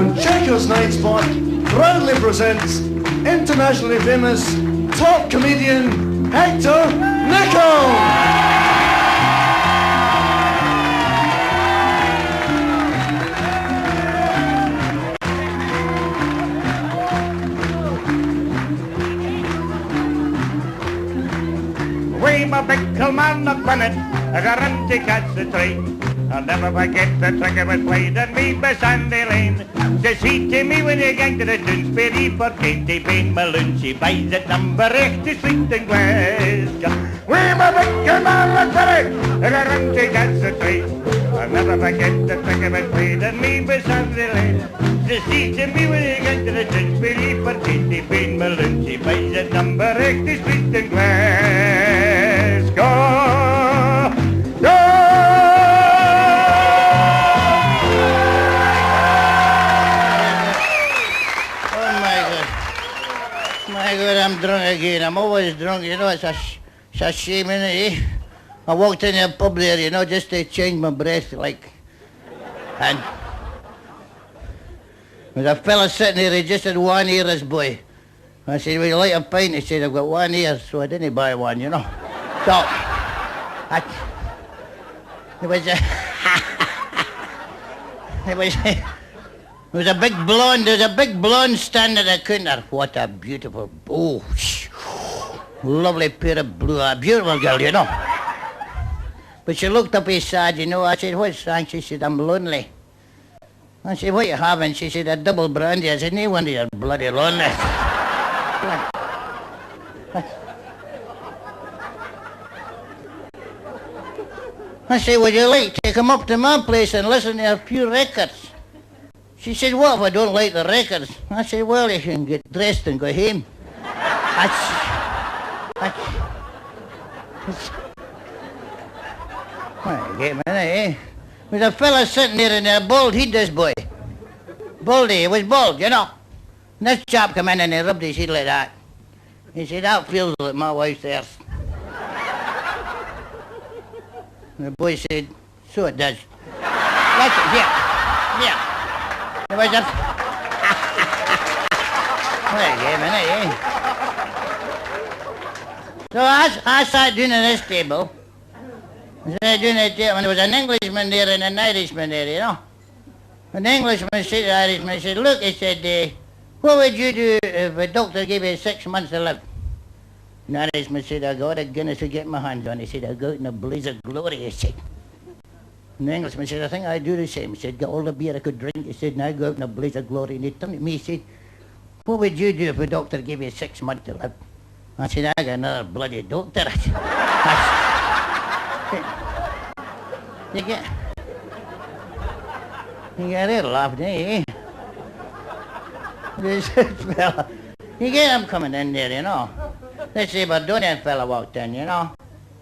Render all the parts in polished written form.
and Chequers Night Spot proudly presents internationally famous top comedian Hector Nicol. I'm a pickle man of Bennett, I got run to catch the train. I'll never forget the trick I was played at me by Sandy Lane. Says he to me when he gang to the Dunsbury for Katie Bain Malone. She buys at number 80 Street in Glasgow. I'm a pickle man of Bennett, I got run to catch the train. I'll never forget the trick I was played at me by Sandy Lane. Says he to me when he gang to the Dunsbury for Katie Bain Malone. She buys at number 80 Street in Glasgow. Go! Oh my God, I'm drunk again. I'm always drunk, you know. It's a shame, innit? I walked in a pub there, you know, just to change my breath, like. And there's a fella sitting there, he just had one ear, this boy. I said, "Would you like a pint?" He said, "I've got one ear," so I didn't buy one, you know. So, it was a big blonde, there was a big blonde standing at the counter. What a beautiful, lovely pair of blue eyes, beautiful girl, you know. But she looked up his side, you know. I said, "What's wrong?" She said, "I'm lonely." I said, "What you having?" She said, "A double brandy." I said, "No wonder you're bloody lonely." I said, "Would you like to come up to my place and listen to a few records?" She said, "What if I don't like the records?" I said, "Well, you can get dressed and go home." Get me, eh? There's a fella sitting there in a bald head, this boy. Baldy, he was bald, you know. And this chap come in and he rubbed his head like that. He said, "That feels like my wife's earth." And the boy said, "So it does." That's it, yeah. It was a... Well, yeah, man, eh? So I sat down at this table. And there was an Englishman there and an Irishman there, you know. And the Englishman said to the Irishman, he said, "Look," he said, "what would you do if a doctor gave you 6 months to live?" And the Irishman said, "I got a Guinness to get my hands on." He said, "I'll go out in a blaze of glory," he said. And the Englishman said, "I think I'd do the same." He said, "Got all the beer I could drink." He said, "Now go out in a blaze of glory." And he turned to me, he said, "What would you do if a doctor gave you 6 months to live?" I said, "I got another bloody doctor." You get it laughing, eh? This fella, you get him coming in there, you know. This Aberdonian fella walked in, you know.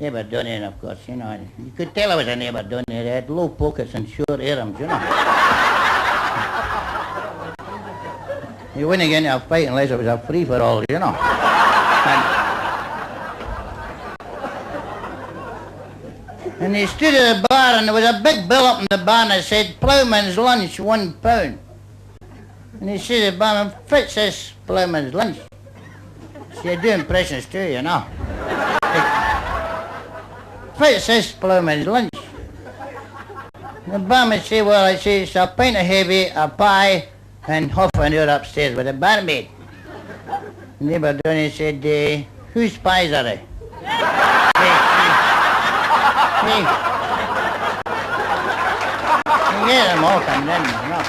Aberdonian, of course, you know. You could tell I was an Aberdonian. They had low pockets and short arms, you know. You wouldn't get into a fight unless it was a free-for-all, you know. And he stood at the bar and there was a big bill up in the bar and it said, "Ploughman's lunch, £1." And he said to the barman, "Fits this ploughman's lunch." See, I do impressions too, you know. "Fits this ploughman's lunch." And the barman said, "Well," I said, "it's a pint of heavy, a pie, and half an hour upstairs with a barmaid." And the Aberdonian said, "Whose pies are they?" You get them all coming in, you know.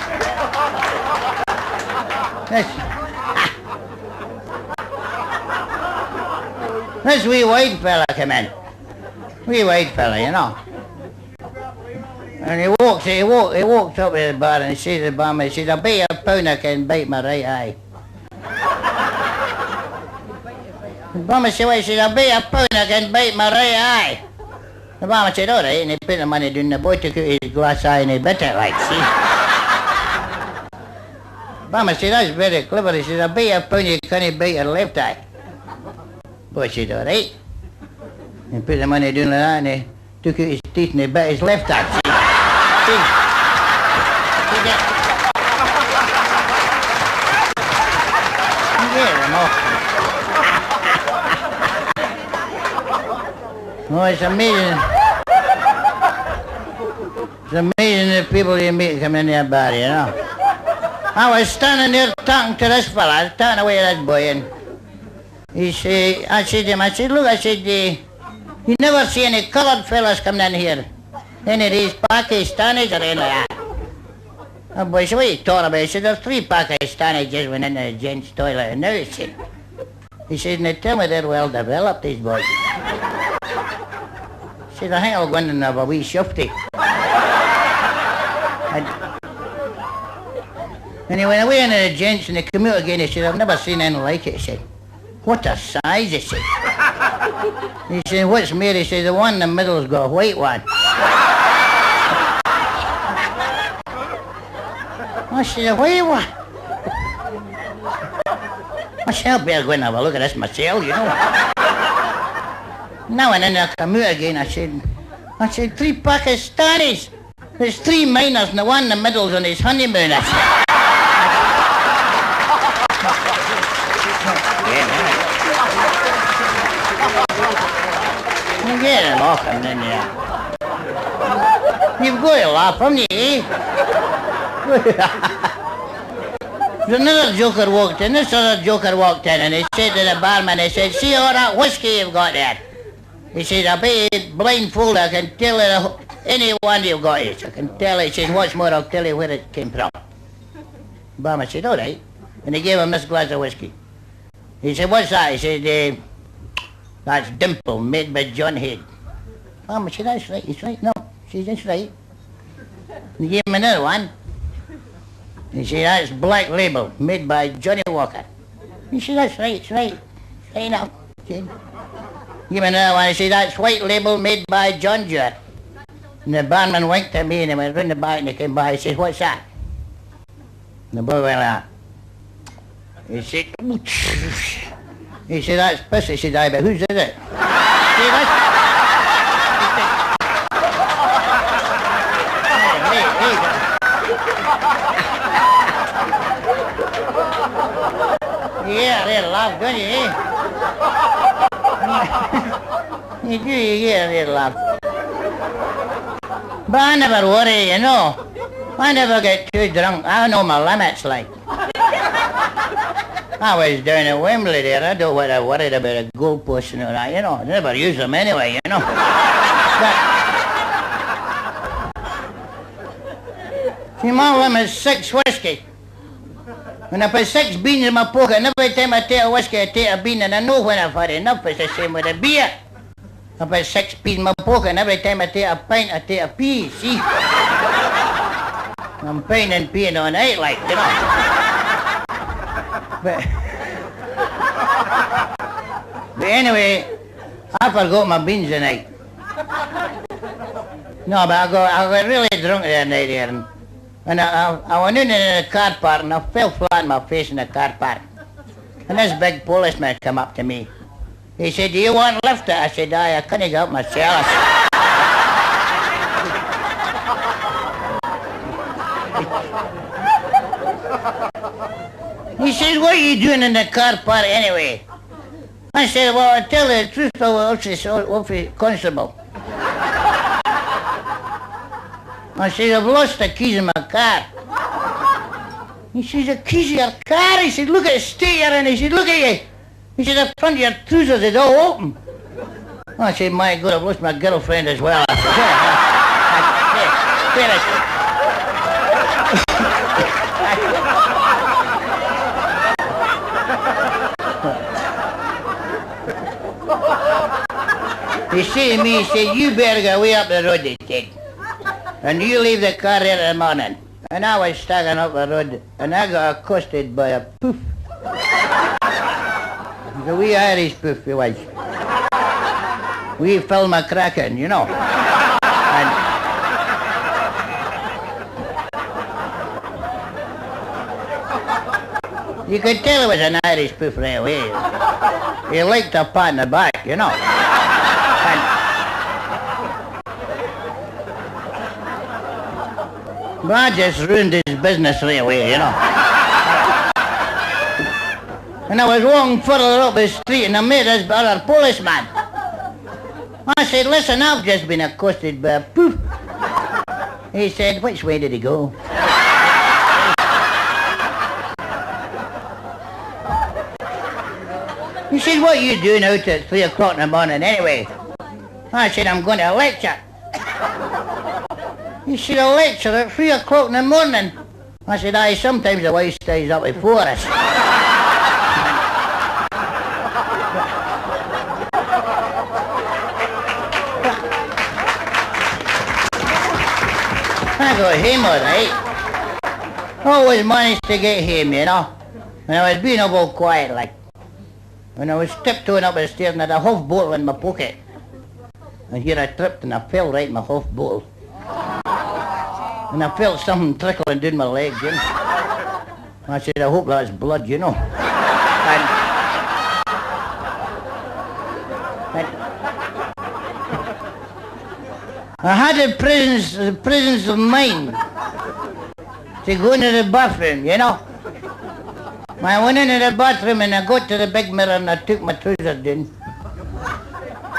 This wee white fella come in. Wee white fella, you know. And he walks up to the bar and he says to the barman, he says, "I'll bet you a pound I can bite my right eye." The barman said, "Well," he says, "I'll bet you a pound I can bite my right eye." The barman said, "All right," and he put the money down. The boy took out his glass eye and he bit it, like, see. The barman said, "That's very clever." He says, "I'll bet you a pound you can't bite your left eye." The boy said, "All right." He put the money down like that and he took out his teeth and he bit his left eye, see. See that? Oh, it's amazing. It's amazing the people you meet coming in there, Bawdy, you know. I was standing there talking to this fella, I was talking away to this boy, and I said to him, look, you never see any coloured fellas coming in here. Any of these Pakistanis or any of that. Oh, boy, so what are you talking about? He said, there's 3 Pakistanis just went in the gents' toilet, and now he said, and they tell me they're well developed, these boys. He said, I think I'll go in and have a wee shufty. And he went away into the gents and they come out again. He said, I've never seen anything like it. He said, what a size, he said. He said, what's more? He said, the one in the middle's got a white one. I said, a white one? I said, I'll better go and have a look at this myself, you know. Now and then I come out again. I said, 3 Pakistanis. There's 3 minors and the one in the middle's on his honeymoon, I said. You get him off him then, yeah. You've got to laugh, haven't you, eh? Another joker walked in, this other joker walked in, and he said to the barman, he said, see all that whiskey you've got there? He said, I'll be blindfolded, I can tell you any one you've got it. I can tell it. He said, what's more, I'll tell you where it came from. The barman said, all right. And he gave him this glass of whiskey. He said, what's that? He said, that's Dimple, made by John Head. Barman said, that's right. He's right. No, she said, that's right. And he gave him another one. He said, that's Black Label, made by Johnny Walker. He said, that's right, it's right. Right enough. Give him another one. He said, that's White Label, made by John Jewett. And the barman winked at me and he went round the back and he came by. He said, what's that? And the boy went like that. He said, that's piss. He said, aye, but whose is it? See, that's... Yeah, they laugh, don't you, eh? You do, you get a little laugh. But I never worry, you know. I never get too drunk. I know my limits, like. I was down at Wembley there. I don't want to worry about a goalpost and all that, you know. I never use them anyway, you know. But, see, my limit's 6 whiskey. When I put 6 beans in my pocket, and every time I take a whiskey, I take a bean, and I know when I've had enough. It's the same with a beer. I put 6 peas in my pocket, and every time I take a pint, I take a pea, see? I'm pint and peeing all night, like, you know. But anyway, I forgot my beans tonight. No, but I got really drunk the other night here. And I went in the car park and I fell flat on my face in the car park. And this big policeman come up to me. He said, do you want a lift? I said, aye, I couldn't get up myself. He said, what are you doing in the car park anyway? I said, well, I'll tell you the truth, officer constable. I said, I've lost the keys in my car. He says, the keys of your car? He said, look at the state you're in. He said, look at you. He said, the front of your trousers is all open. I said, my God, I've lost my girlfriend as well. I said, he said to me, he said, you better go way up the road, he said. And you leave the car here in the morning. And I was staggering up the road, and I got accosted by a poof. The wee Irish poof he was. We Phil McCracken, you know. And you could tell it was an Irish poof right away. He liked a pat in the back, you know. But I just ruined his business right away, you know. And I was walking further up the street and I met this other policeman. I said, listen, I've just been accosted by a poof. He said, which way did he go? He said, what are you doing out at 3 o'clock in the morning anyway? I said, I'm going to a lecture. He said, a lecture at 3 o'clock in the morning? I said, aye, sometimes the wife stays up before us. I got home all right. Always managed to get home, you know. And I was being all quiet like. When I was tiptoeing up the stairs and I had a half bottle in my pocket. And here I tripped and I fell right in my half bottle. And I felt something trickling down my leg, you know. I said, I hope that's blood, you know. And I had the presence of mind to go into the bathroom, you know. I went into the bathroom and I got to the big mirror and I took my trousers down.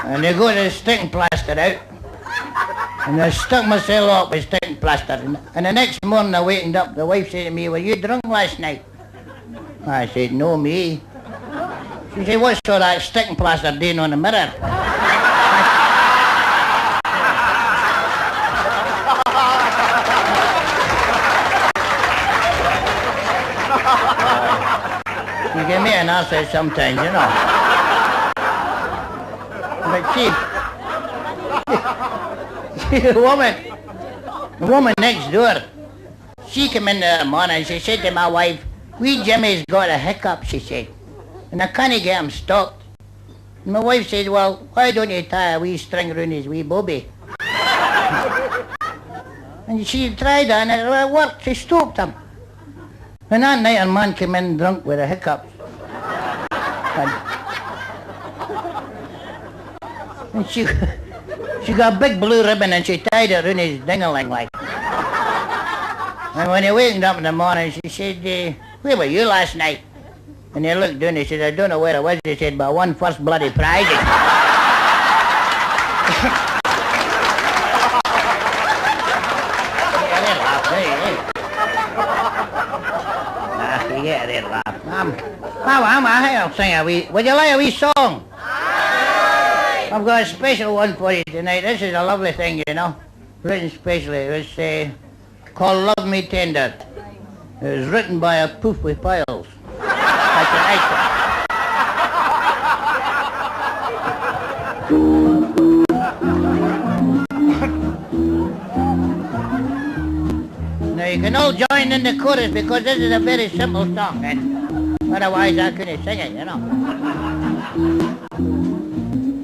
And I got the sticking plaster out. And I stuck myself up with sticking plaster. And the next morning I wakened up, the wife said to me, were you drunk last night? I said, no, me. She said, what's all that sticking plaster doing on the mirror? You give me an answer sometimes, you know. But the woman next door, she came in the morning and she said to my wife, wee Jimmy's got a hiccup, she said, and I can't get him stopped. And my wife said, well, why don't you tie a wee string around his wee bobby? And she tried that and it worked, she stopped him. And that night a man came in drunk with a hiccup. And she got a big blue ribbon and she tied it around his ding-a-ling like. And when he wakened up in the morning, she said, where were you last night? And he looked down, he said, I don't know where I was, he said, but I won first bloody prize. Yeah, they laugh. I'll sing a wee. Would you like a wee song? Aye. I've got a special one for you tonight. This is a lovely thing, you know. Written specially. It was called Love Me Tender. It was written by a poof with piles. That's a nice one. Now you can all join in the chorus because this is a very simple song and otherwise I couldn't sing it, you know.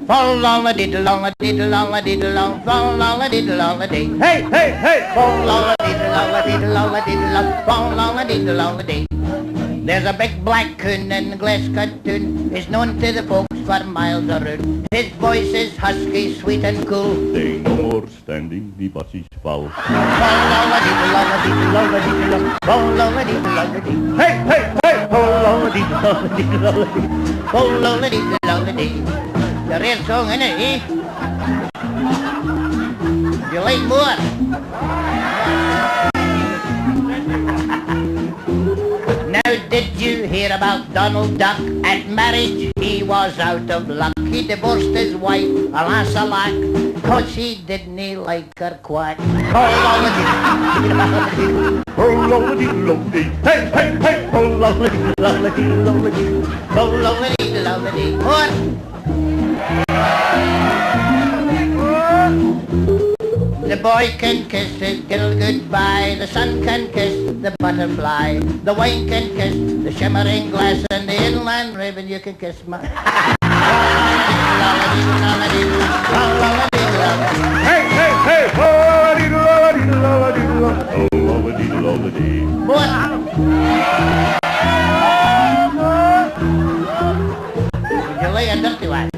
Fall on the diddle on the diddle on the diddle on, fall on the diddle on the day. Hey, hey, hey! Fall on the diddle on the diddle on the diddle on, fall on the diddle on the day. There's a big black coon in Glasgow tune. He's known to the folks for miles around. His voice is husky, sweet and cool. They no more standing, the buses fall. Fall on the diddle on the diddle on the diddle on, fall on the diddle on the day. Hey, hey, hey! Fall on the diddle on the diddle on the day. Fall on the diddle on the day. The real song, innit, eh? You like more? Now did you hear about Donald Duck? At marriage he was out of luck. He divorced his wife, alas alack, 'cause he didn't like her quack. Hold on the diddle, Hold on the diddle on the day. Hey, hey, hey! hold on the diddle on the diddle on the diddle, hold on the diddle on the diddle. What? The boy can kiss his girl goodbye, the sun can kiss the butterfly, the wine can kiss the shimmering glass, and the inland raven you can kiss my... Hey, hey, hey! What? Would you like a dirty one?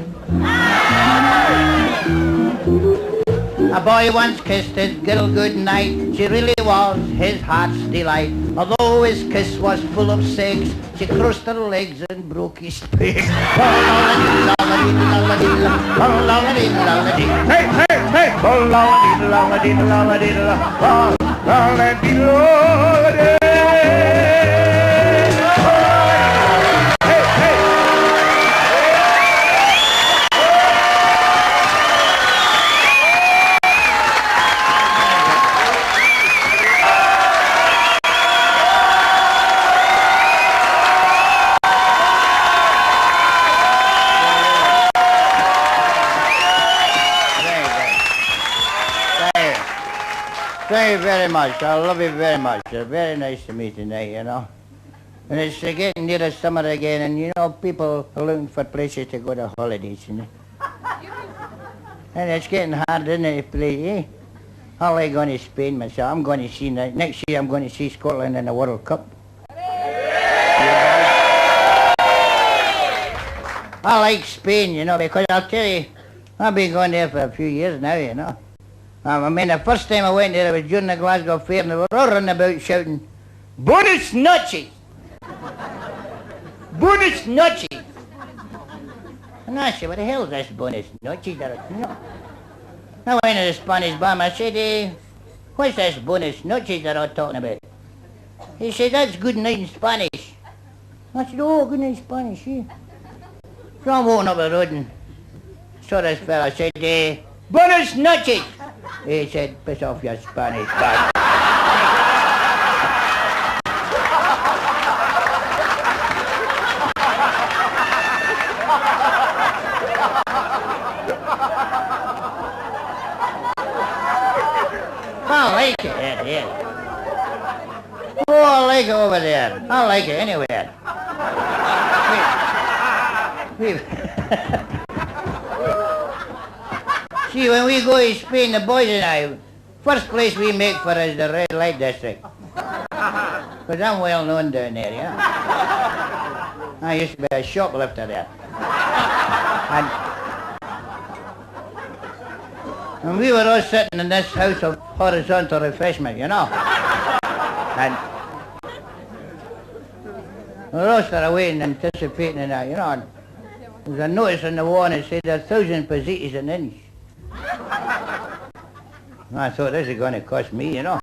A boy once kissed his girl good night. She really was his heart's delight. Although his kiss was full of sex, she crossed her legs and broke his peg. Hey, hey, hey! Thank you very much. I love you very much. It's very nice to meet you tonight, you know. And it's getting near the summer again, and you know, people are looking for places to go to holidays, you know. And it's getting hard, isn't it, to play, eh? I like going to Spain myself. I'm going to see, next year I'm going to see Scotland in the World Cup. I like Spain, you know, because I'll tell you, I've been going there for a few years now, you know. I mean, the first time I went there, it was during the Glasgow Fair, and they were all running about shouting, "Buenas noches! Buenas noches!" And I said, "What the hell is this buenas noches?" You know. I went to the Spanish bar, I said, "What's this buenas noches that I'm talking about?" He said, "That's good night in Spanish." I said, "Oh, good night in Spanish, yeah." So I'm walking up the road and saw this fella, said, "Buenas noches!" He said, "Piss off your Spanish bag." I like it, yeah. Oh, I like it over there. I like it anywhere. See, when we go to Spain, the boys and I, first place we make for is the red light district. Because I'm well known down there, you know. I used to be a shoplifter there. And we were all sitting in this house of horizontal refreshment, you know. And we were all sort of waiting, anticipating and that, you know. And there was a notice on the wall and it said 1,000 pesetas an inch. I thought, this is going to cost me, you know.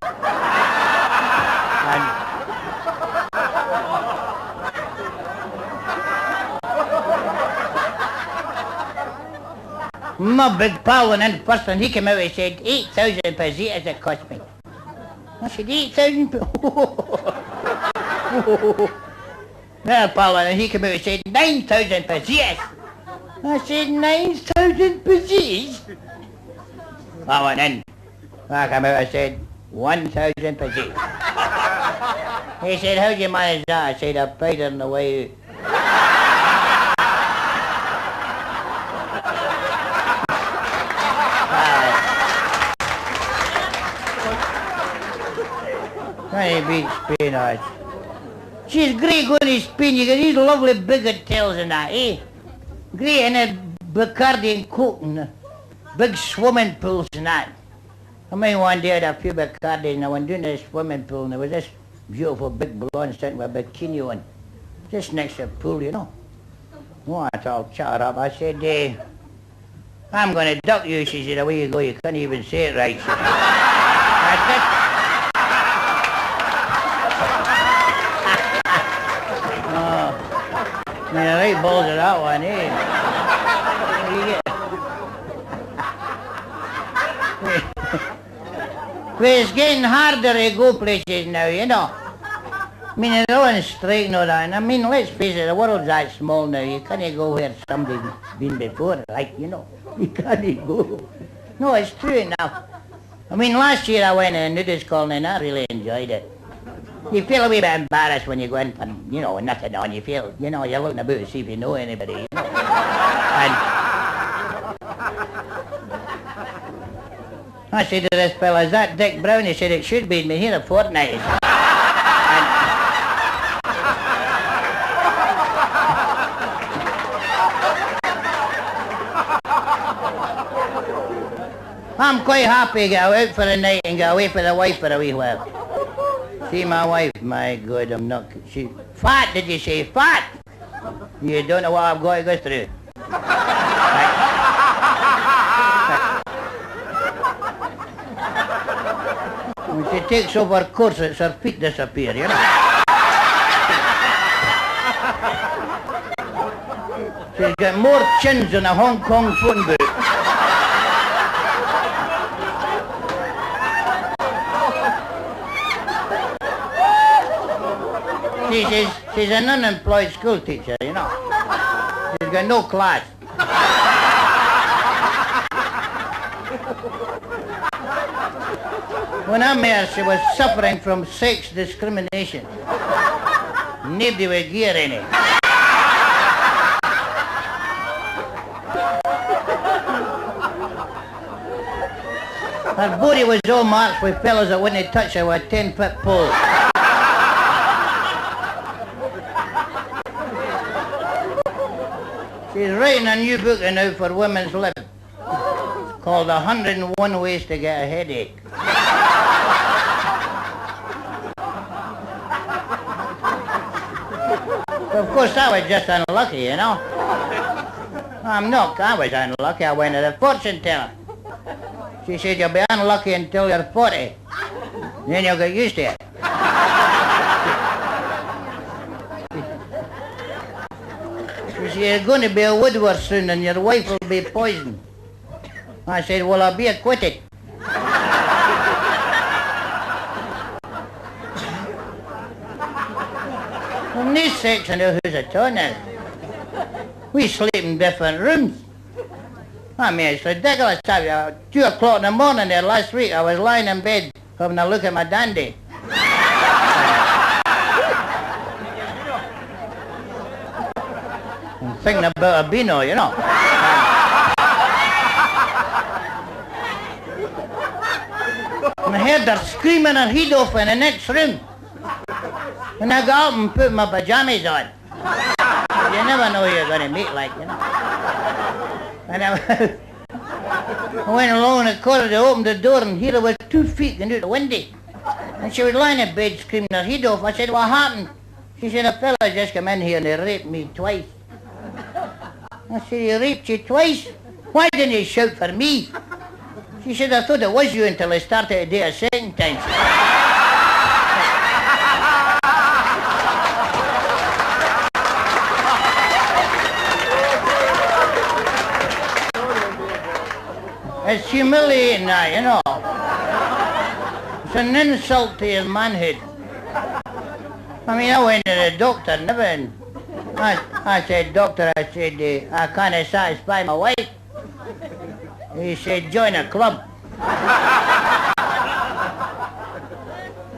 And my big pal went in first and he came out and said, 8,000 pesetas it cost me. I said, 8,000 Then a pal went and he came out and said, 9,000 pesetas. I said, 9,000 pesetas? I went in. I came out and said, 1,000 pesetas. He said, how'd you manage that? I said, I paid her on the way out. Trying to beat Spain, all right. She's great going to Spain. You get these lovely big hotels and that, eh? Great, and a Bacardi and Coke and big swimming pools and that. I mean, one day I had a few Bacardi and I went down to the swimming pool and there was this beautiful big blonde sitting with a bikini on, just next to the pool, you know. Oh, I all chatted up. I said, I'm going to duck you. She said, away you go, you can't even say it right. That's it. I mean, the right balls of that one, eh? But it's getting harder to go places now, you know. I mean, they're all in strike and all that. And I mean, let's face it, the world's that small now. You can't go where somebody's been before, like, you know. You can't go. No, it's true enough. I mean, last year I went to a nudist colony and I really enjoyed it. You feel a wee bit embarrassed when you go in and, you know, nothing on. You feel, you know, you're looking about to see if you know anybody, you know. And I said to this fella, is that Dick Brown? He said, it should be. He's been here a fortnight. I'm quite happy to go out for the night and go away for the wife for a wee while. See my wife, my God, I'm not... She... Fat, did you say? Fat? You don't know what I've got to go through. When she takes off her corsets, her feet disappear, you know. She's got more chins than a Hong Kong phone booth. She's an unemployed school teacher, you know. She's got no class. When I met her, she was suffering from sex discrimination. Nobody would give her any. Her body was all marked with fellas that wouldn't touch her with a 10-foot pole. She's writing a new book now for women's living. It's called 101 Ways to Get a Headache. Of course, I was just unlucky, you know. I'm not. I was unlucky. I went to the fortune teller. She said, you'll be unlucky until you're 40. Then you'll get used to it. She said, you're going to be a widower soon and your wife will be poisoned. I said, well, I'll be acquitted. In this section of who's a tunnel, we sleep in different rooms. I mean, it's ridiculous. 2 o'clock in the morning there last week, I was lying in bed having a look at my dandy. And thinking about a Beano, you know. And I heard her screaming her head off in the next room. And I got up and put my pajamas on. You never know who you're going to meet, like, you know. And I went along the corridor, opened the door, and here there was 2 feet into the window. And she was lying in bed screaming her head off. I said, what happened? She said, a fella just come in here and he raped me twice. I said, he raped you twice? Why didn't you shout for me? She said, I thought it was you until I started to do it a second time. It's humiliating now, you know. It's an insult to your manhood. I mean, I went to the doctor, never. And I said, doctor, I said, I can't satisfy my wife. He said, join a club.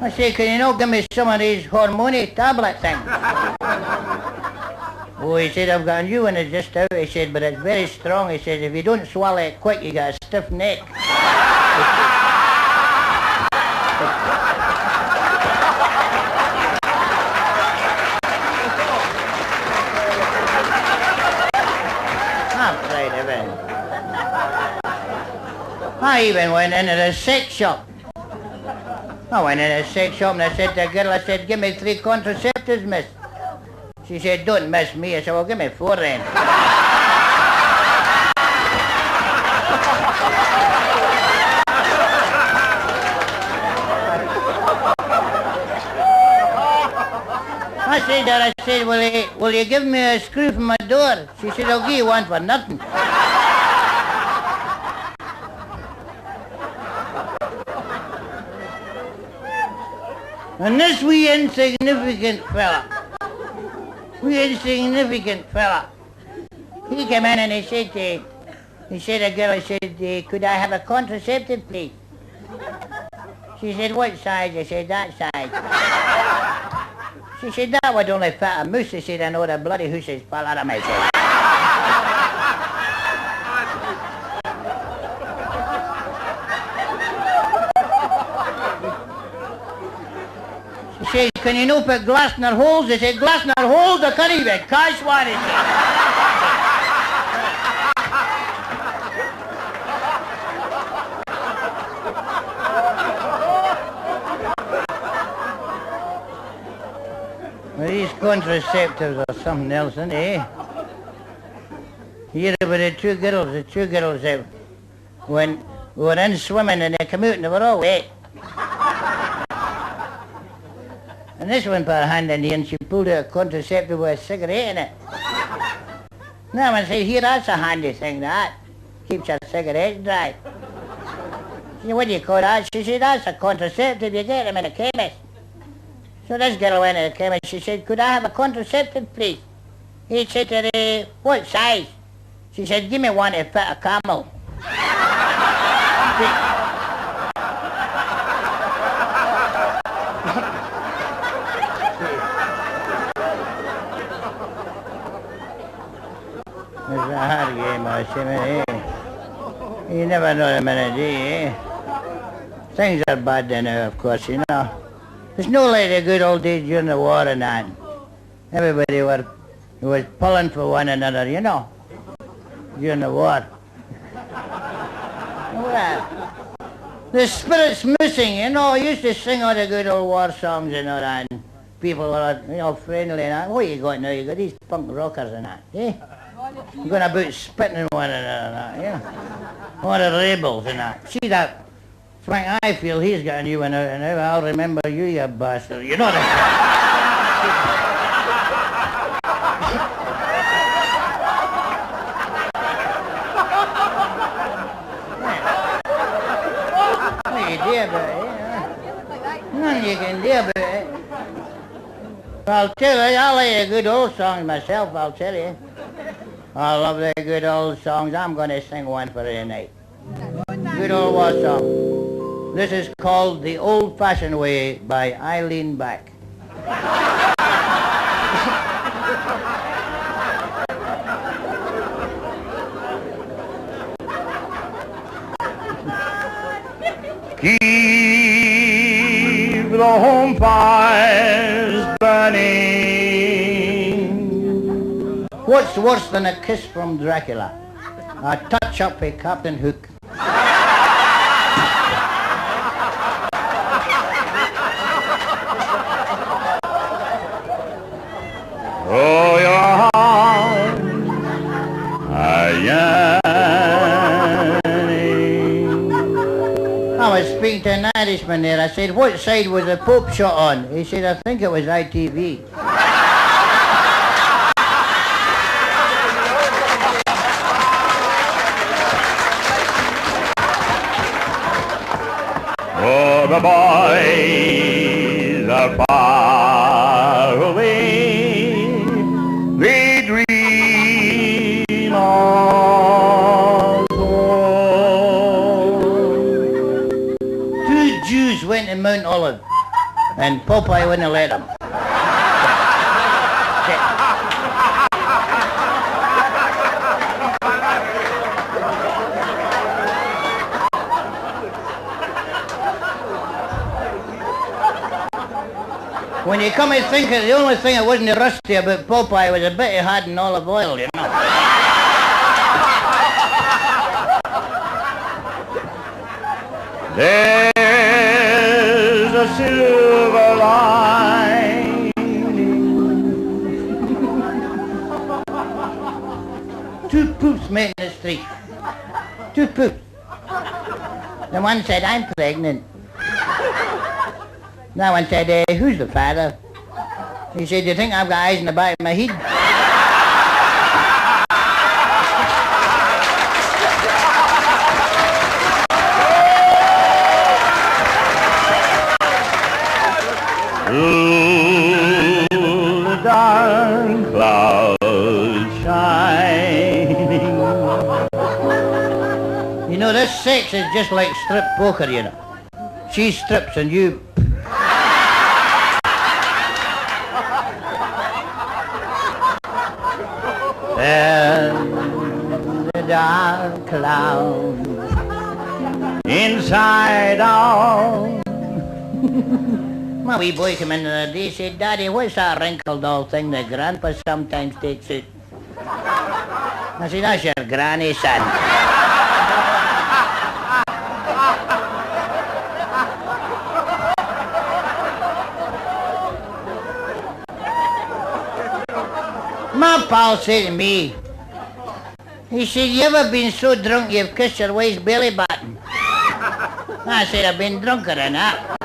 I said, can you not give me some of these hormone tablet things? Oh, he said, I've got a new one, it's just out. He said, but it's very strong. He said, if you don't swallow it quick, you got a stiff neck. I'm afraid of it. I even went into the sex shop. I went in the sex shop and I said to the girl, I said, give me 3 contraceptives, miss. She said, don't miss me. I said, well, give me 4 then. I said, will you give me a screw for my door? She said, I'll give you one for nothing. And this wee insignificant fella, he came in and he said to the girl, he said, could I have a contraceptive, please? She said, what size? I said, that size. She said, that would only fit a moose. He said, I know the bloody hooses fall out of my head. She said, can you not put glass in her holes? I said, glass in her holes? I can't even catch one. He said. contraceptives or something else, isn't it? Hear about the two girls that when we were in swimming and they came out and they were all wet. And this one put her hand in there and she pulled out a contraceptive with a cigarette in it. Now one said, here, that's a handy thing, that. Keeps your cigarettes dry. She said, what do you call that? She said, that's a contraceptive, you get them in a chemist. So this girl went to the chemist, she said, could I have a contraceptive, please? He said to her, what size? She said, give me one to fit a camel. It's a hard game, I say, eh? You never know the minute, eh? Things are bad now, of course, you know. It's no like the good old days during the war and that. Everybody was pulling for one another, you know, during the war. Well, the spirit's missing, you know. I used to sing all the good old war songs and all that, and people were, you know, friendly and that. What you got now? You got these punk rockers and that, eh? You're going about spitting on one another and that, yeah? All the rebels and that. See that Frank, I feel he's got a new one out and I'll remember you, you bastard. You know that. What you do about it? Nothing you can do about it. I'll tell you, I like the good old songs myself, I'll tell you. I love the good old songs. I'm going to sing one for you tonight. Good old war song. This is called The Old-Fashioned Way by Eileen Back. Keep the home fires burning. What's worse than a kiss from Dracula? A touch-up by Captain Hook. Oh, your heart, I was speaking to an Irishman there. I said, what side was the Pope shot on? He said, I think it was ITV. oh, the boys are far away. They dream of home. Two Jews went to Mount Olive, and Popeye wouldn't let them. When you come to think of it, the only thing that wasn't rusty about Popeye was a bit he had in olive oil, you know. There's a silver lining. Two poops met in the street. Two poops. The one said, I'm pregnant. That one said, who's the father? He said, do you think I've got eyes in the back of my head? Through the dark clouds shining. You know, this sex is just like strip poker, you know. She strips and you... And the dark clouds inside out. My wee boy came in the other day, said, Daddy, what's that wrinkled doll thing that Grandpa sometimes takes out? I said, that's your granny, son. My pal said to me, he said, you ever been so drunk you've kissed your wife's belly button? I said, I've been drunker than that.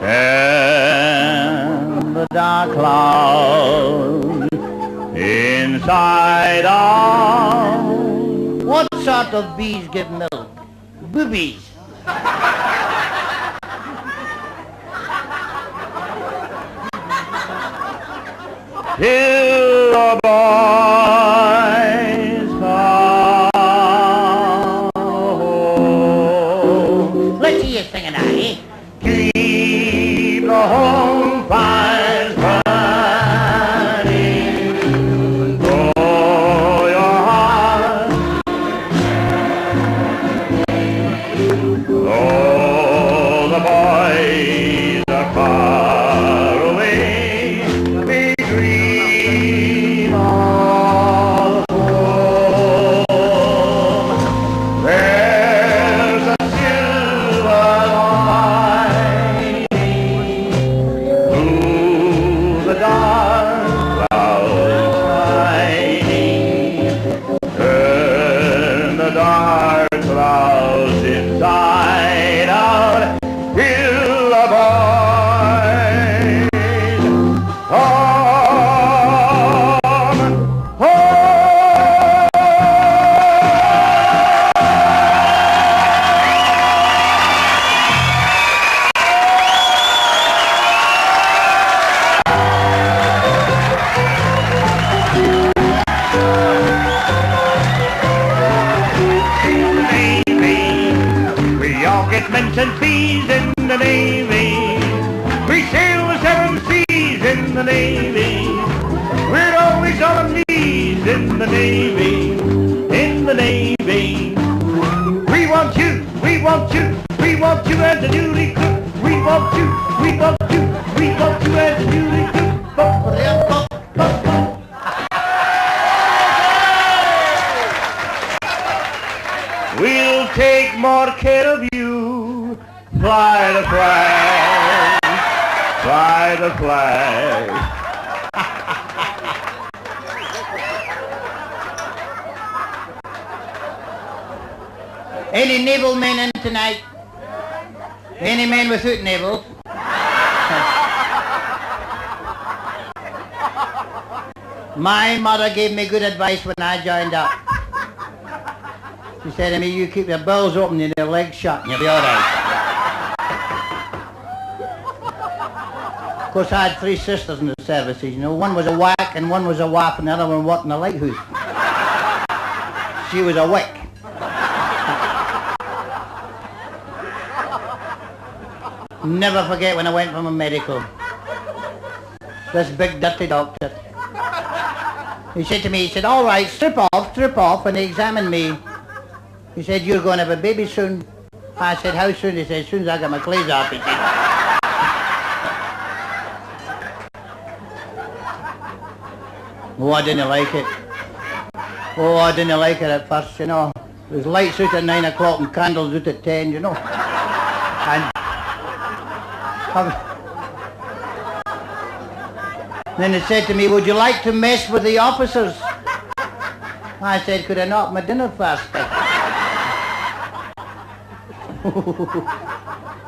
And the dark cloud inside out. What sort of bees give milk? Boobies. Till the boys come home. Let's hear you singing that, eh? Keep the home fires burning. Though your heart, though the boys are far away, we dream of home. There's a silver lining through the dark clouds shining. Turn the dark clouds inside out till the boys come home. Navy, we all get mince and peas in the Navy. We sail the 7 seas in the Navy. We're always on our knees in the Navy, in the Navy. We want you, we want you, we want you as a new recruit. We want you, we want you, we want you as a new recruit. We'll take more care of you. Fly the flag, fly the flag. Any naval men in tonight? Any men without navels? My mother gave me good advice when I joined up. She said to me, you keep your bowels open and your legs shut and you'll be all right. Of course, I had 3 sisters in the services, you know. One was a whack and one was a wap and the other one worked in the lighthouse. She was a wick. Never forget when I went from a medical. This big dirty doctor. He said to me, he said, all right, strip off, and he examined me. He said, you're going to have a baby soon. I said, how soon? He said, as soon as I get my clothes off, he said. Oh, I didn't like it. Oh, I didn't like it at first, you know. There was lights out at 9 o'clock and candles out at 10, you know. And then they said to me, would you like to mess with the officers? I said, could I not have my dinner first?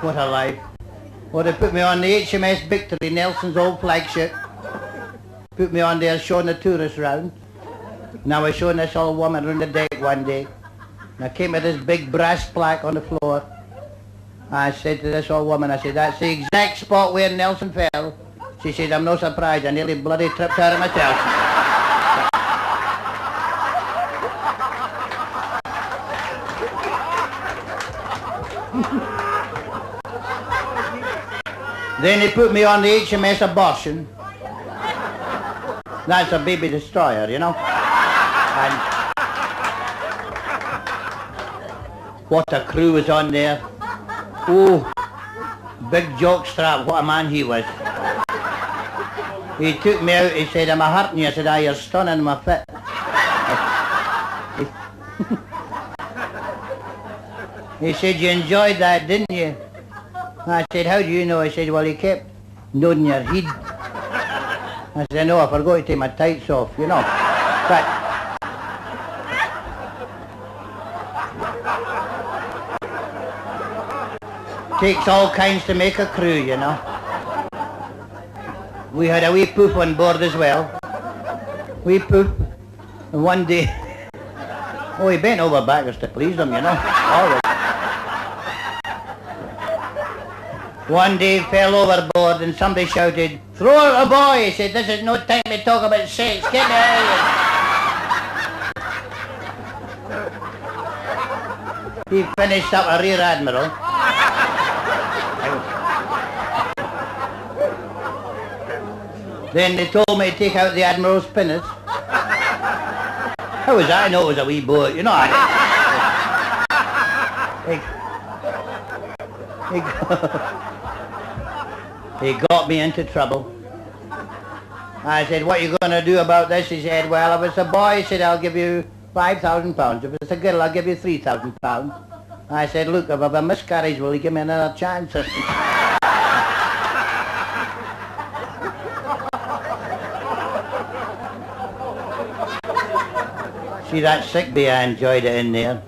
What a life. Well, they put me on the HMS Victory, Nelson's old flagship. Put me on there showing the tourists round. And I was showing this old woman around the deck one day. And I came with this big brass plaque on the floor. I said to this old woman, I said, that's the exact spot where Nelson fell. She said, I'm no surprised, I nearly bloody tripped her of myself. Then they put me on the HMS Abortion. That's a baby destroyer, you know. And what a crew was on there. Oh, big jockstrap, what a man he was. He took me out, he said, am I hurting you? I said, you're stunning my fit. He said, you enjoyed that, didn't you? I said, how do you know? He said, well, he kept nodding your head. I said, no, I forgot to take my tights off, you know. But takes all kinds to make a crew, you know. We had a wee poof on board as well. Wee poof. And one day, oh, he bent over backwards to please them, you know. Always. One day he fell overboard and somebody shouted, throw out a boy. He said, this is no time to talk about sex. Get me out of here. He finished up a rear admiral. Then they told me to take out the admiral's pinnace. How was I know it was a wee boat, you know? He got me into trouble. I said, what are you going to do about this? He said, well, if it's a boy, he said, I'll give you £5,000. If it's a girl, I'll give you £3,000. I said, look, if I have a miscarriage, will you give me another chance? See that sick bay, I enjoyed it in there.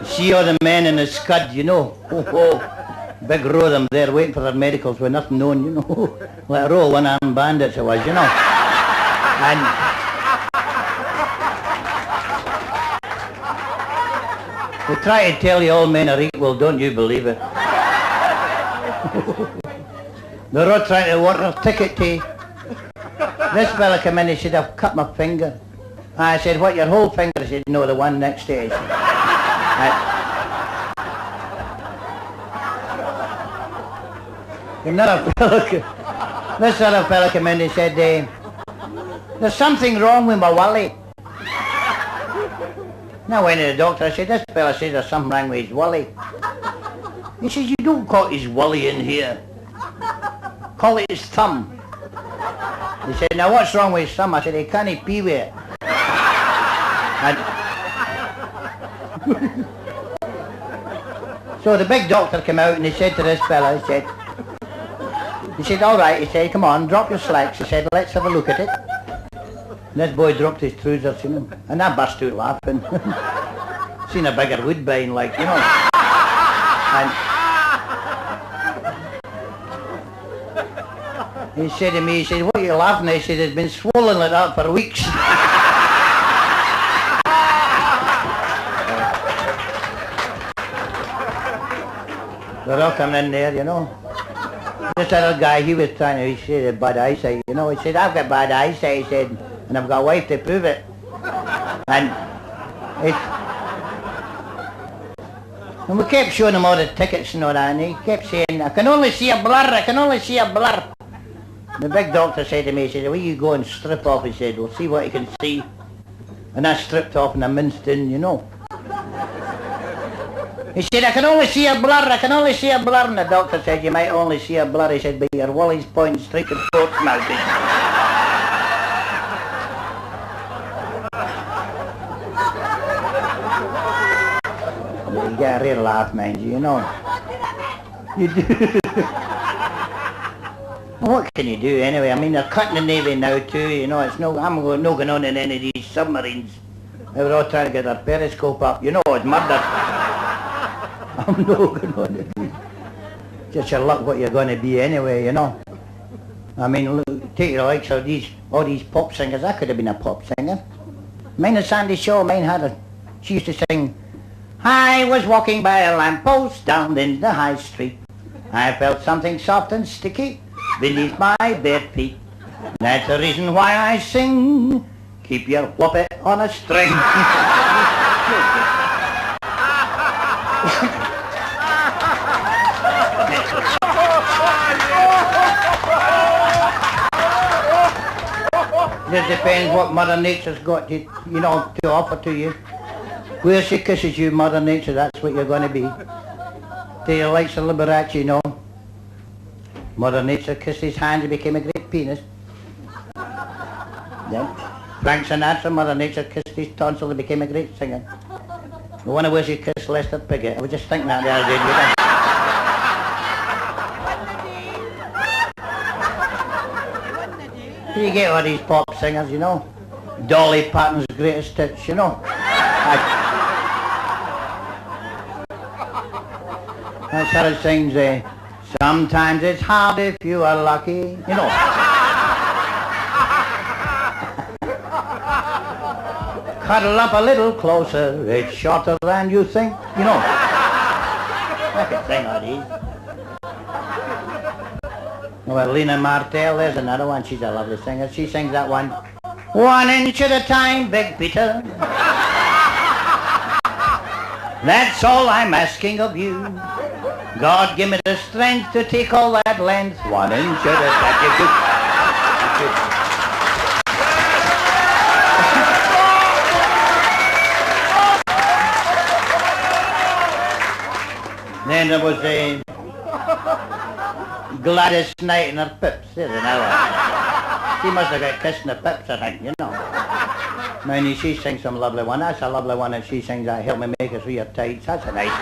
See all the men in the scud, you know. Big row of them there waiting for their medicals with nothing known, you know. Like a row of one-armed bandits it was, you know. And they try to tell you all men are equal, don't you believe it? They're all trying to work their ticket to. This fella came in, he said, I've cut my finger. I said, what, your whole finger? He said, no, the one next to it. Another fella, this other fella came in, he said, there's something wrong with my wally. And I went to the doctor, I said, this fella says there's something wrong with his wally. He says, you don't call it his wally in here. Call it his thumb. He said, now what's wrong with his thumb? I said, he can't pee with it. So the big doctor came out and he said to this fella, he said, all right, he said, come on, drop your slacks. He said, let's have a look at it. And this boy dropped his trousers, you know, and I burst out laughing. Seen a bigger woodbine, like, you know. And he said to me, he said, what are you laughing at? He said, it's been swollen like that for weeks. They're all coming in there, you know. This other guy, he was trying to, he said, bad eyesight, you know. He said, I've got bad eyesight, he said, and I've got a wife to prove it. And we kept showing him all the tickets and all that, and he kept saying, I can only see a blur, I can only see a blur. The big doctor said to me, he said, will you go and strip off? He said, we'll see what you can see. And I stripped off and I minced in, you know. He said, I can only see a blur, I can only see a blur. And the doctor said, you might only see a blur. He said, but your wally's pointing straight to Portsmouth. You get a real laugh, mind you, you know. You do. What can you do anyway? I mean, they're cutting the Navy now too, you know. It's no, I'm not going on in any of these submarines. They were all trying to get their periscope up. You know, it's murder. I'm not going on it. Just your luck what you're going to be anyway, you know. I mean, look, take your likes of all these pop singers. I could have been a pop singer. Mine and Sandy Shaw, mine had a, she used to sing, I was walking by a lamppost down in the high street. I felt something soft and sticky beneath my bare feet. That's the reason why I sing, keep your whoppet on a string. It depends what Mother Nature's got to, you know, to offer to you. Where she kisses you, Mother Nature, that's what you're going to be. To your likes of Liberace, you know. Mother Nature kissed his hand, he became a great penis. Yeah. Frank Sinatra, Mother Nature kissed his tonsil, he became a great singer. The one who was he kissed Lester Piggott. I was just thinking that the other day. You get all these pop singers, you know. Dolly Parton's greatest hits, you know. That's how it sings, sometimes it's hard if you are lucky, you know. Cuddle up a little closer, it's shorter than you think, you know. I can sing all these. Well, Lena Martel, there's another one, she's a lovely singer. She sings that one. 1 inch at a time, Big Peter. That's all I'm asking of you. God, give me the strength to take all that length. 1 inch at a time. Then there was Gladys Knight and her pips. There's another one. She must have got kissed in the pips, I think, you know. Minnie, she sings some lovely one. That's a lovely one that she sings, that Help Me Make It Through Your Tights. That's a nice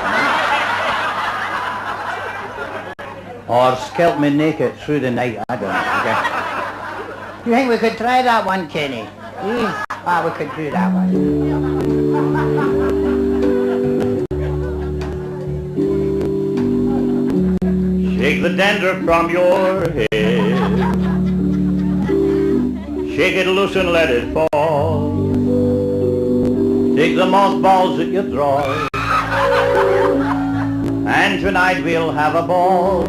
one. Or Scalp Me Naked Through the Night. I don't know. Okay. You think we could try that one, Kenny? Ah, we could do that one. Shake the dandruff from your head. Shake it loose and let it fall. Take the mothballs at your drawers. And tonight we'll have a ball.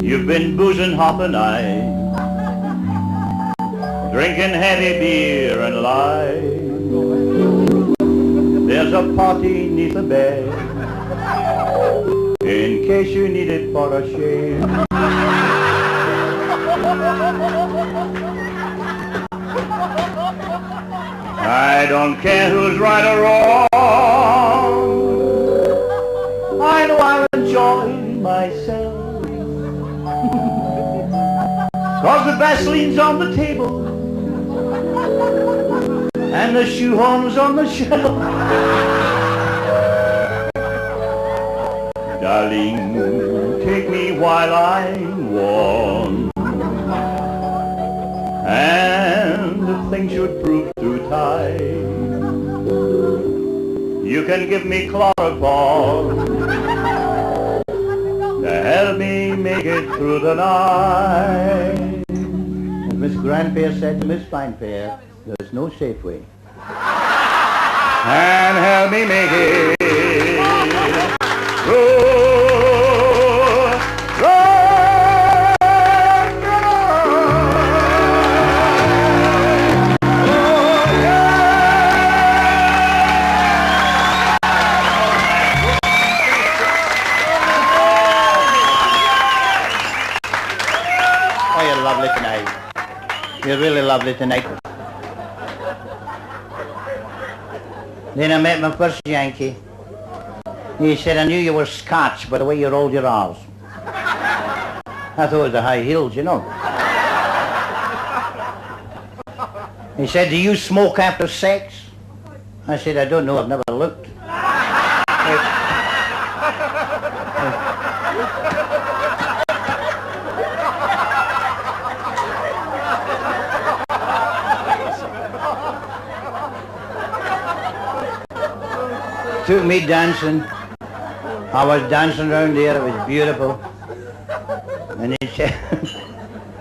You've been boozing half the night, drinking heavy beer and lime. There's a party 'neath the bed, in case you need it for a shave. I don't care who's right or wrong. I know I'll enjoy myself. 'Cause the Vaseline's on the table and the shoehorn's on the shelf. Darling, take me while I'm warm. And if things should prove too tight, you can give me chloroform to help me make it through the night. As Miss Grandfair said to Miss Finefair, there's no safe way. And help me make it through. You're really lovely tonight. Then I met my first Yankee. He said, I knew you were Scotch by the way you rolled your R's. I thought it was the high heels, you know. He said, do you smoke after sex? I said, I don't know, I've never looked. Took me dancing. I was dancing around there, it was beautiful. And he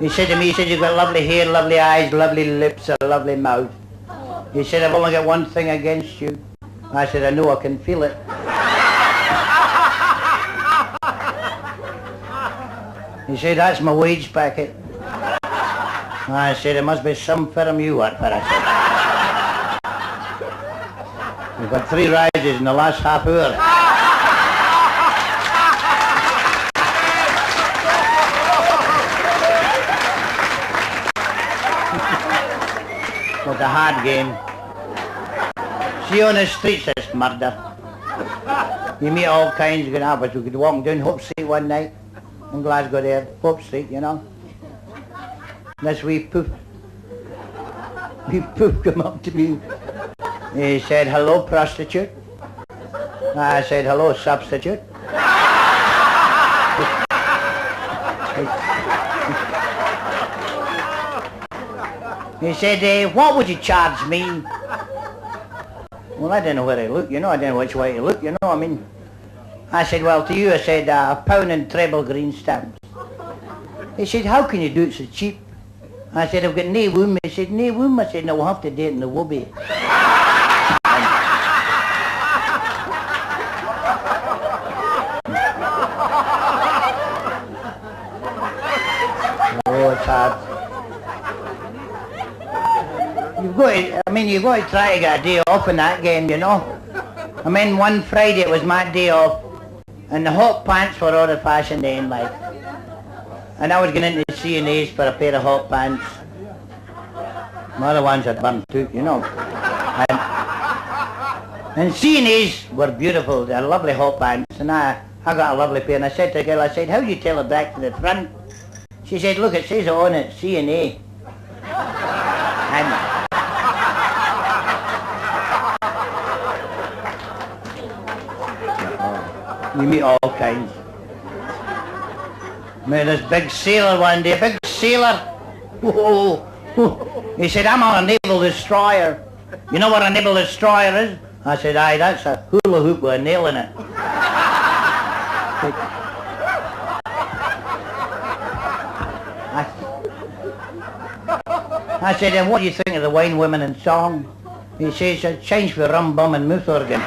said to me, he said, you've got lovely hair, lovely eyes, lovely lips, a lovely mouth. He said, I've only got one thing against you. I said, I know, I can feel it. He said, that's my wage packet. I said, it must be some firm you work for, I said. We've got 3 rises in the last half hour. It was a hard game. See, on the streets it's murder. You meet all kinds of good habits. We could walk down Hope Street one night in Glasgow there, Hope Street, you know. This wee poof come up to me. He said, hello, prostitute. I said, hello, substitute. He said, what would you charge me? Well, I didn't know where to look, you know. I didn't know which way to look, you know. I mean, I said, well, to you, I said, £1 in treble green stamps. He said, how can you do it so cheap? I said, I've got nae woom. He said, nae woom? I said, no, we'll have to do it in the wobby. Oh, it's hard. You've got to try to get a day off in that game, you know. I mean, one Friday it was my day off, and the hot pants were all the fashion then, like. And I was going into C&A's for a pair of hot pants. My other ones had burned too, you know. And C&A's were beautiful. They had lovely hot pants, and I got a lovely pair. And I said to the girl, I said, how do you tell it back to the front? She said, look, it says on it, C&A. And you meet all kinds. Met this big sailor one day, big sailor. Whoa. He said, I'm on a naval destroyer. You know what a naval destroyer is? I said, aye, that's a hula hoop with a nail in it. I said, and what do you think of the wine women in song? He says, it's changed for rum bum and mouth organ.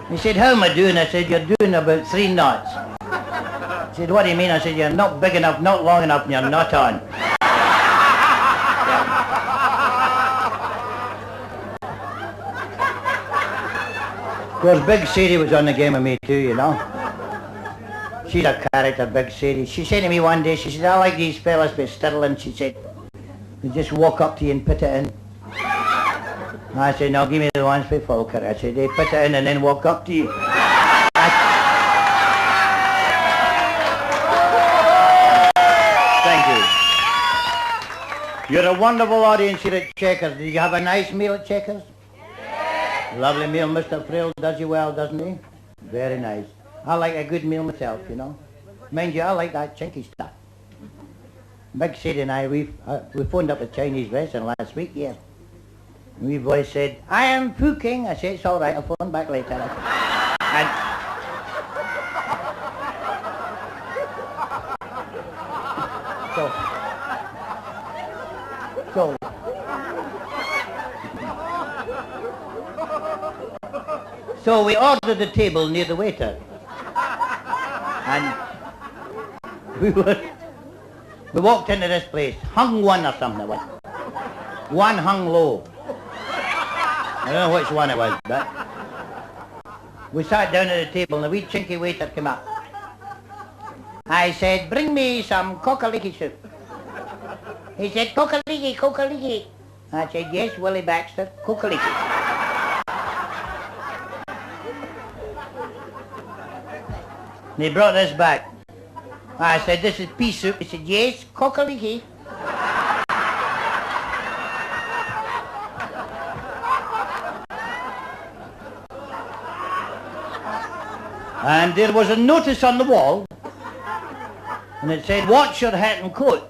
He said, how am I doing? I said, you're doing about 3 knots. He said, what do you mean? I said, you're not big enough, not long enough, and you're not on. Of course, Big Sadie was on the game with me too, you know. She's a character, Big Sadie. She said to me one day, she said, I like these fellas but Stirling. She said, they just walk up to you and put it in. I said, no, give me the ones for Falkirk. I said, they put it in and then walk up to you. Thank you. You're a wonderful audience here at Chequers. Did you have a nice meal at Chequers? Yeah. Lovely meal. Mr. Frill does you well, doesn't he? Very nice. I like a good meal myself, you know. Mind you, I like that chinky stuff. Big Sadie and I, we phoned up a Chinese restaurant last week, yeah. And we boys said, I am Fuking. I said, it's all right, I'll phone back later. And so we ordered the table near the waiter. And we walked into this place, hung one or something it was. One hung low. I don't know which one it was, but we sat down at the table and the wee chinky waiter came up. I said, bring me some coca-leaky soup. He said, coca-leaky, coca-leaky. I said, yes, Willie Baxter, coca-leaky. And he brought this back. I said, this is pea soup. He said, yes, coca-leaky. And there was a notice on the wall, and it said, watch your hat and coat.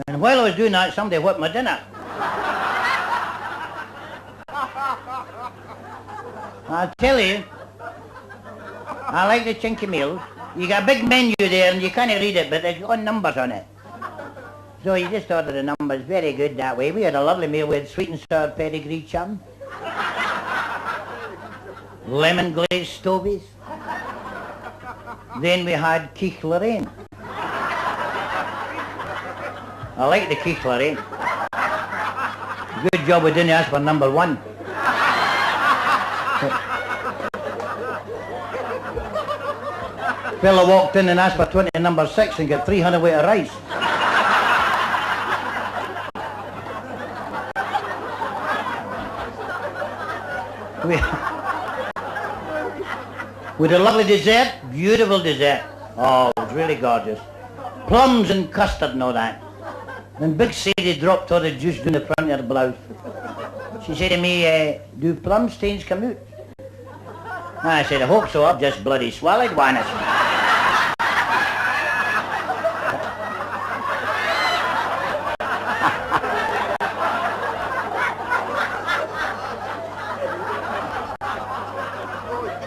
And while I was doing that, somebody whipped my dinner. I'll tell you, I like the chinky meals. You got a big menu there, and you can't read it, but there's got numbers on it. So you just order the numbers, very good that way. We had a lovely meal with sweet and sour pedigree chum, lemon glazed stovies. Then we had quiche Lorraine. I like the quiche Lorraine. Good job we didn't ask for number 1. Fella walked in and asked for 20 number 6 and got 300 weight of rice. With a lovely dessert, beautiful dessert. Oh, it was really gorgeous. Plums and custard and all that. And Big Sadie dropped all the juice down the front of her blouse. She said to me, do plum stains come out? I said, I hope so, I've just bloody swallowed one.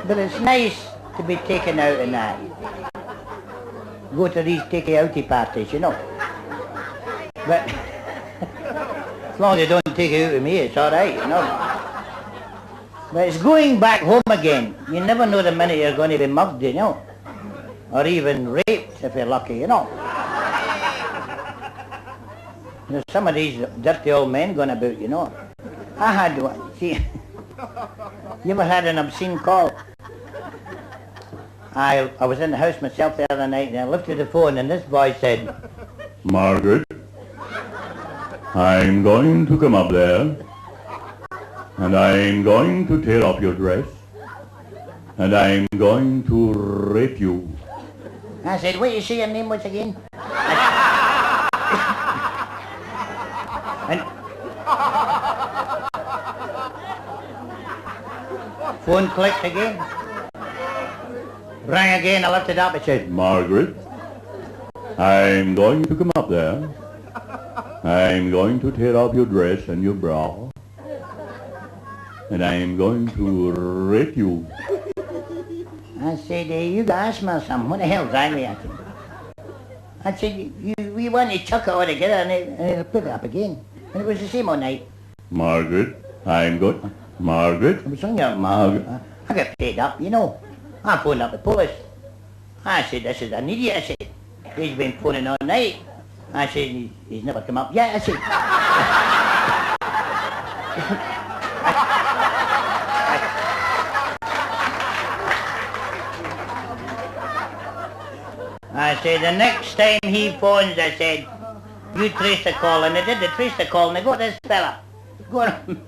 But it's nice to be taken out and that. Go to these take-outy parties, you know. But as long as they don't take it out with me, it's all right, you know. But it's going back home again. You never know the minute you're going to be mugged, you know. Or even raped, if you're lucky, you know. There's some of these dirty old men going about, you know. I had one. See, you ever had an obscene call? I was in the house myself the other night and I lifted the phone and this voice said, Margaret, I'm going to come up there and I'm going to tear off your dress and I'm going to rape you. I said, what you say your name was again? And phone clicked again. Rang again, I lifted up, it said, Margaret, I'm going to come up there. I'm going to tear off your dress and your bra. And I'm going to rape you. I said, you got asthma or something. What the hell's wrong with you? I said, we want to chuck it all together and it'll put it up again. And it was the same all night. Margaret, I'm good. Margaret. I was on your Margaret. I got paid up, you know. I phoned up the police. I said, this is an idiot. I said, he's been phoning all night. I said, he's never come up yet. I said, I said, the next time he phones, I said, you trace the call. And they did, they traced the call and they got this fella. Go on.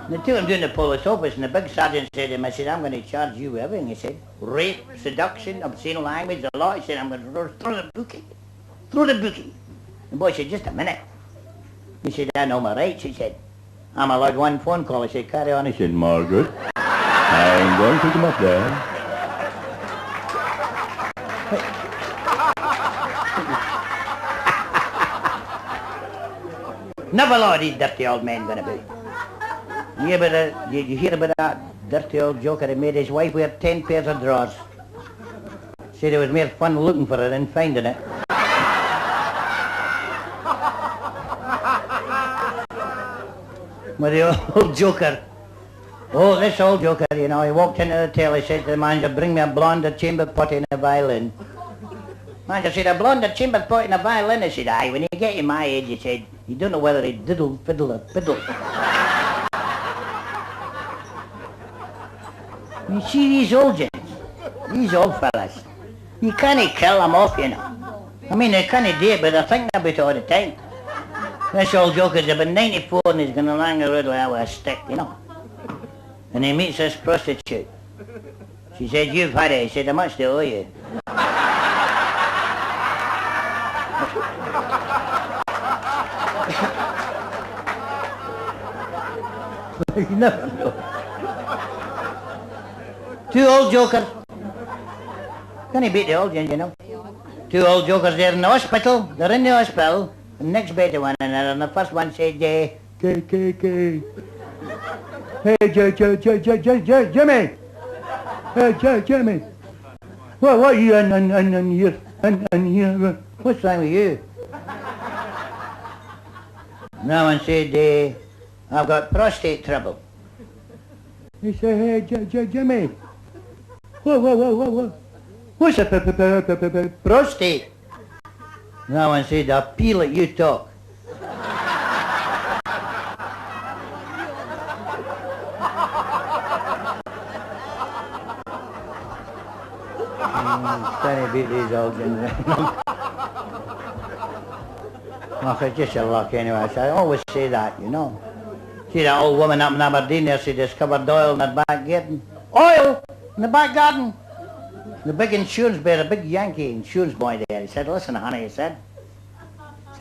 The two of them doing the police office and the big sergeant said to him, I said, I'm going to charge you with everything. He said, rape, seduction, obscene language, the law. He said, I'm going to throw the bookie. Throw the bookie. The boy said, just a minute. He said, I know my rights. He said, I'm allowed one phone call. He said, carry on. He said, Margaret, I'm going to come up there. Never know what these dirty old men going to be. Did you hear about that dirty old joker that made his wife wear 10 pairs of drawers? Said it was mere fun looking for her than finding it. But the old joker, this old joker, you know, he walked into the hotel, he said to the manager, bring me a blonde, a chamber pot and a violin. Manager said, a blonde, a chamber pot and a violin? He said, aye, when you get to my age, he said, you don't know whether he diddle, fiddle or fiddle. You see these old gents, these old fellas, you can't kill them off, you know. I mean, they can't do it, but they're thinking about it all the time. This old joker's about 94 and he's going to lang around like that with a stick, you know. And he meets this prostitute. She said, you've had it. He said, how much do I owe you? You never know. Two old jokers. Can he beat the old gent, you know? Two old jokers, they're in the hospital. They're in the hospital. And next bed to one another. And the first one said, K. Hey, Jimmy. Hey, Jimmy. What are you and here? What's wrong with you? Now one said, I've got prostate trouble. He said, hey, Jimmy. What? What's a prostate? Now one said, I'll peel it, you talk. Trying to beat these old gentlemen. Well, it's just a luck anyway. So I always say that, you know. See that old woman up in Aberdeen there, she discovered oil in her back garden. Oil in the back garden. The big insurance bearer, the big Yankee insurance boy there, he said, listen, honey, he said,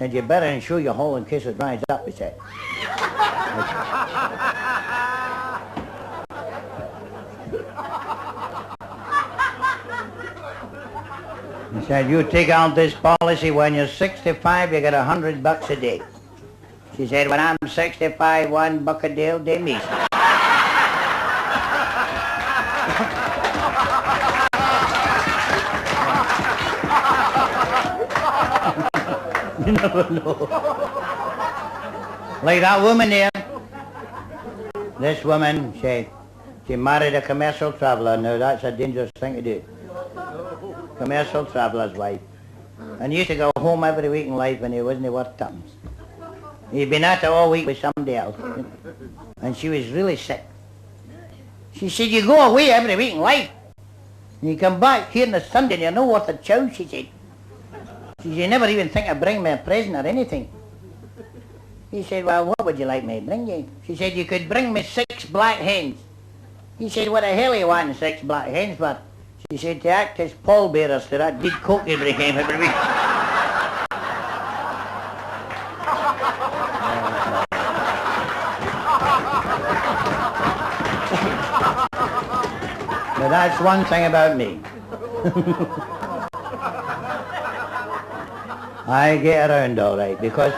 you better insure your hole in case it dries up, he said. He said, you take out this policy when you're 65, you get $100 a day. She said, when I'm 65, $1 a day, they miss. You never know. Like that woman there. This woman, she married a commercial traveller. Now that's a dangerous thing to do. Commercial traveller's wife. And he used to go home every week in life and he wasn't worth tuppence. He'd been at it all week with somebody else. And she was really sick. She said, you go away every week in life. And you come back here on the Sunday and you're no worth a chow, she said. She said, you never even think of bringing me a present or anything. He said, well, what would you like me to bring you? She said, you could bring me 6 black hens. He said, what the hell are you wanting 6 black hens for? She said, to act as pallbearers to that big coke you bring him every week. But that's one thing about me. I get around all right because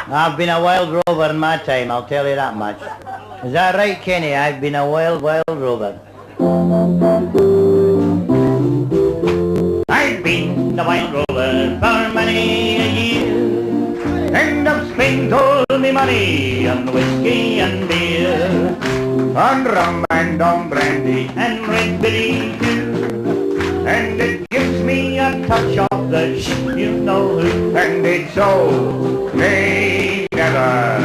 I've been a wild rover in my time, I'll tell you that much. Is that right, Kenny? I've been a wild, wild rover. I've been a wild rover for many a year, and I've spent all me money on whiskey and beer, on rum and on brandy and red berry too, and it gives me a touch of the shit you know who, and it's so they never,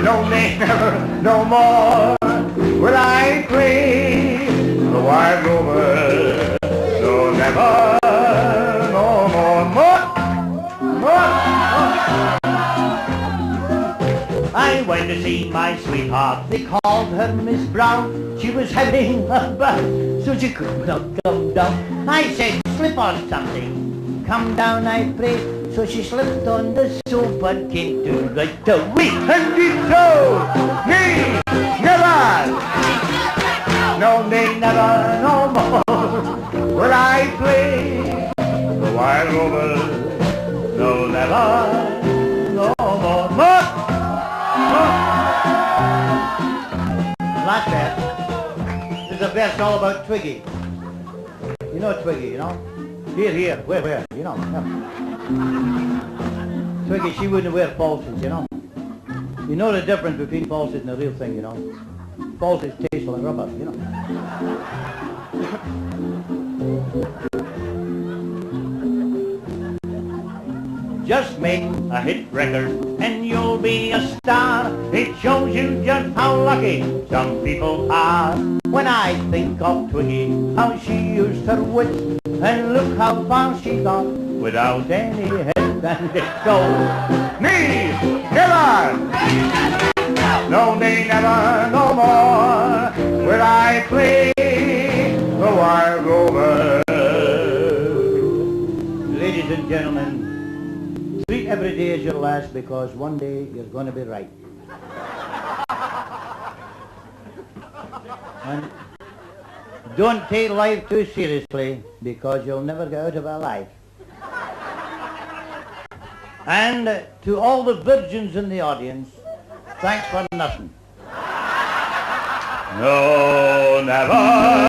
no they never, no more will I play the wild rover, so never, no more. I went to see my sweetheart, they called her Miss Brown. She was having a bath, so she could not come down. I said, slip on something, come down I pray. So she slipped on the soap and came to right away. And it's so, me, never, no they never, no more will I play the wild rover, no never, no more. Like that. There's a verse all about Twiggy. You know Twiggy, you know? Here, where, you know. Yeah. Twiggy, she wouldn't wear falsies, you know? You know the difference between falsies and the real thing, you know? Falsies taste like rubber, you know? Just make a hit record and you'll be a star. It shows you just how lucky some people are. When I think of Twiggy, how she used her wits, and look how far she got without any head, and it goes, Me, never, no they never, no more will I play the wild rover. Ladies and gentlemen, treat every day as your last, because one day you're going to be right. And don't take life too seriously, because you'll never get out of it alive. And to all the virgins in the audience, thanks for nothing. No, never.